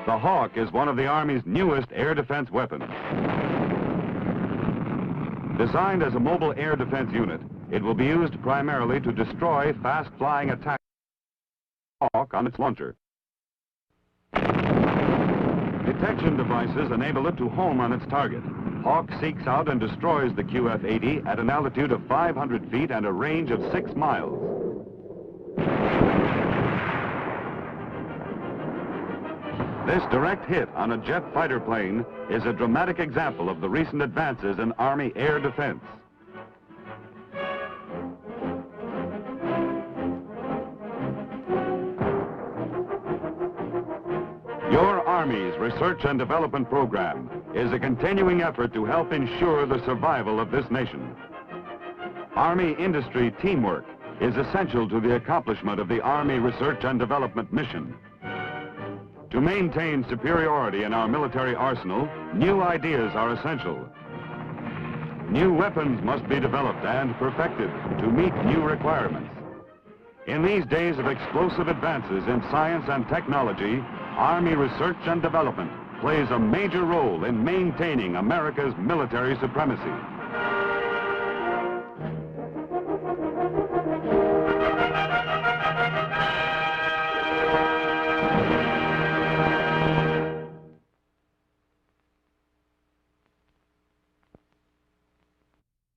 The Hawk is one of the Army's newest air defense weapons. Designed as a mobile air defense unit, it will be used primarily to destroy fast-flying attack Hawk on its launcher. Detection devices enable it to home on its target. Hawk seeks out and destroys the QF-80 at an altitude of 500 feet and a range of 6 miles. This direct hit on a jet fighter plane is a dramatic example of the recent advances in Army air defense. Your Army's research and development program is a continuing effort to help ensure the survival of this nation. Army industry teamwork is essential to the accomplishment of the Army research and development mission. To maintain superiority in our military arsenal, new ideas are essential. New weapons must be developed and perfected to meet new requirements. In these days of explosive advances in science and technology, Army research and development plays a major role in maintaining America's military supremacy.